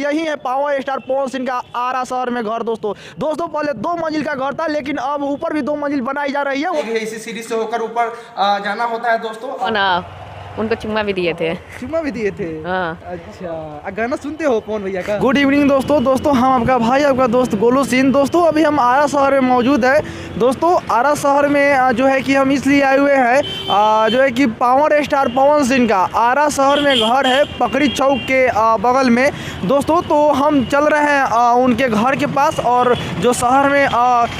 यही है power star Pawan Singh का आरा शहर में घर। दोस्तों पहले 2 मंजिल का घर था, लेकिन अब ऊपर भी 2 मंजिल बनाई जा रही है। वो इसी सीढ़ी से होकर ऊपर जाना होता है दोस्तों। ना उनको चुम्मा भी दिए थे। चुम्मा भी दिए थे? हाँ। अच्छा, गाना सुनते हो पवन भैया का? गुड इवनिंग दोस्तों हम आपका भाई आपका दोस्त गोलू सिंह। दोस्तों अभी हम आरा शहर में मौजूद है। दोस्तों आरा शहर में जो है कि हम इसलिए आए हुए हैं, जो है कि पावर स्टार पवन सिंह का आरा शहर में घर है, पकड़ी चौक के बगल में। दोस्तों तो हम चल रहे हैं उनके घर के पास, और जो शहर में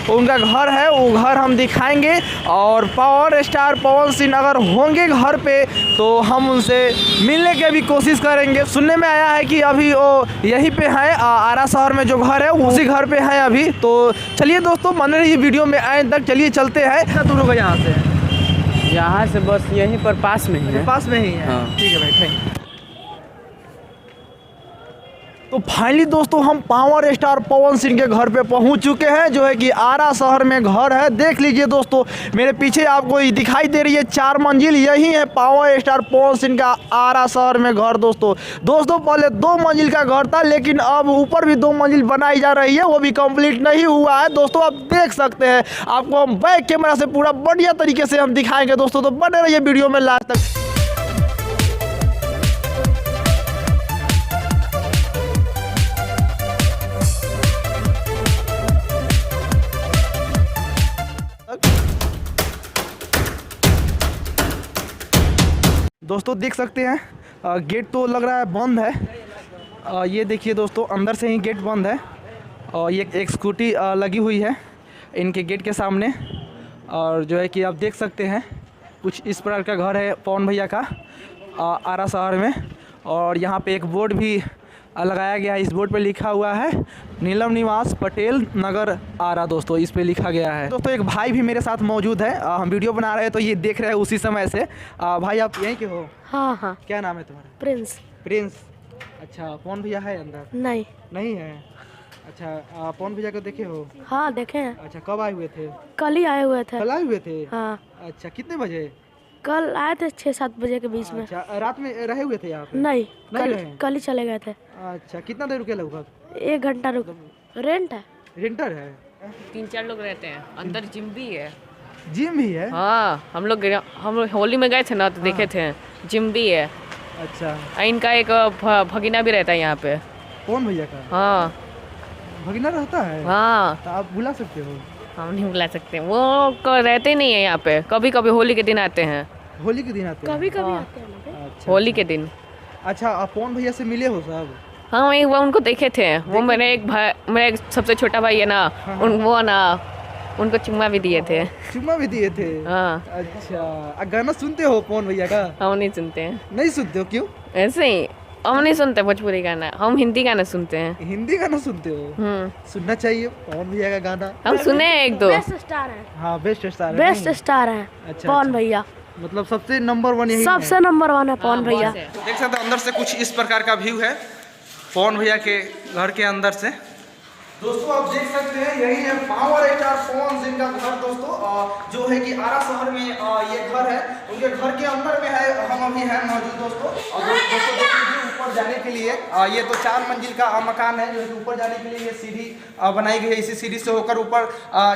उनका घर है वो घर हम दिखाएंगे। और पावर स्टार पवन सिंह अगर होंगे घर पे तो हम उनसे मिलने की भी कोशिश करेंगे। सुनने में आया है कि अभी वो यहीं पे है, आरा शहर में जो घर है उसी घर पे है अभी। तो चलिए दोस्तों बने रहिए वीडियो में आए तक। चलिए चलते हैं। कितना दूर होगा यहाँ से? यहाँ से बस यहीं पर पास में ही है। पास में ही है? हाँ। ठीक है भाई, थैंक यू। तो फाइनली दोस्तों हम पावर स्टार पवन सिंह के घर पे पहुंच चुके हैं, जो है कि आरा शहर में घर है। देख लीजिए दोस्तों, मेरे पीछे आपको दिखाई दे रही है 4 मंजिल, यही है पावर स्टार पवन सिंह का आरा शहर में घर। दोस्तों पहले 2 मंजिल का घर था, लेकिन अब ऊपर भी 2 मंजिल बनाई जा रही है, वो भी कंप्लीट नहीं हुआ है। दोस्तों आप देख सकते हैं, आपको हम बैक कैमरा से पूरा बढ़िया तरीके से हम दिखाएंगे दोस्तों। तो बने रहिए वीडियो में लास्ट तक। दोस्तों देख सकते हैं गेट तो लग रहा है बंद है। ये देखिए दोस्तों, अंदर से ही गेट बंद है। और ये एक स्कूटी लगी हुई है इनके गेट के सामने। और जो है कि आप देख सकते हैं कुछ इस प्रकार का घर है पवन भैया का आरा शहर में। और यहाँ पे एक बोर्ड भी लगाया गया है। इस बोर्ड पे लिखा हुआ है नीलम निवास पटेल नगर आरा। दोस्तों इस पे लिखा गया है। दोस्तों एक भाई भी मेरे साथ मौजूद है, हम वीडियो बना रहे हैं तो ये देख रहे हैं उसी समय से। भाई आप यहीं के हो? हाँ। क्या नाम है तुम्हारा? प्रिंस। प्रिंस। अच्छा, पवन भैया है अंदर? नहीं है। अच्छा, पवन भैया को देखे हो? हाँ देखे हैं। अच्छा, कब आए हुए थे? कल ही आए हुए थे। कल आए हुए थे? हाँ। अच्छा, कितने बजे? कल आए थे 6-7 बजे के बीच में। अच्छा, रात में रहे हुए थे यहाँ पे? नहीं रहे? कल ही चले गए थे। अच्छा, कितना देर रुके लगभग? 1 घंटा रुक। रेंट है? रेंटर है? 3-4 लोग रहते हैं अंदर। जिम भी है। जिम भी है? हाँ, हम होली में गए थे ना तो देखे थे, जिम भी है। अच्छा, इनका एक भगिना भी रहता है यहाँ पे। पवन भैया का? हाँ। भगिना रहता है? हाँ, तो आप बुला सकते हो? हम नहीं बुला सकते, वो रहते नहीं है यहाँ पे। कभी कभी होली के दिन आते हैं। होली के दिन आते हैं? कभी हाँ। आते हैं ना पे। अच्छा, होली के दिन। अच्छा, आप पवन भैया से मिले हो साहब? हाँ, एक बार उनको देखे थे। वो मेरे एक सबसे छोटा भाई है ना, वो ना उनको चुम्मा भी दिए थे। चुम्मा भी दिए थे? हाँ। अच्छा, गाना सुनते हो पवन भैया का? हम नहीं सुनते हैं। नहीं सुनते हो? क्यों? ऐसे ही हम नहीं सुनते भोजपुरी गाना, हम हिंदी गाना सुनते हैं। हिंदी गाना सुनते हो? सुनना चाहिए पवन भैया का गाना। हम सुने हैं 1-2। बेस्ट स्टार है। हाँ, बेस्ट स्टार है। बेस्ट स्टार है अच्छा, पवन भैया। मतलब सबसे नंबर 1 यही सबसे नंबर 1 है पवन भैया। देख सकते हो अंदर से कुछ इस प्रकार का व्यू है पवन भैया के घर के अंदर से। दोस्तों आप देख सकते हैं यही है पावर स्टार पवन सिंह का घर दोस्तों, जो है कि आरा शहर में ये घर है। उनके घर के अंदर में है, हम अभी हैं मौजूद दोस्तों। और दोस्तों देख लीजिए ऊपर जाने के लिए ये तो 4 मंजिल का मकान है, जो है कि ऊपर जाने के लिए ये सीढ़ी बनाई गई है। इसी सीढ़ी से होकर ऊपर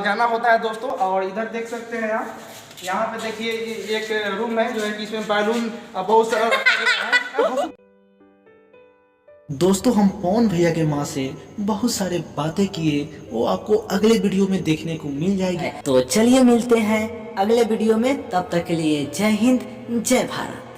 जाना होता है दोस्तों। और इधर देख सकते हैं आप, यहाँ पे देखिए एक रूम है, जो है कि इसमें बैलून बहुत सारा रखा गया है। दोस्तों हम पवन भैया के माँ से बहुत सारे बातें किए, वो आपको अगले वीडियो में देखने को मिल जाएगी। तो चलिए मिलते हैं अगले वीडियो में, तब तक के लिए जय हिंद जय भारत।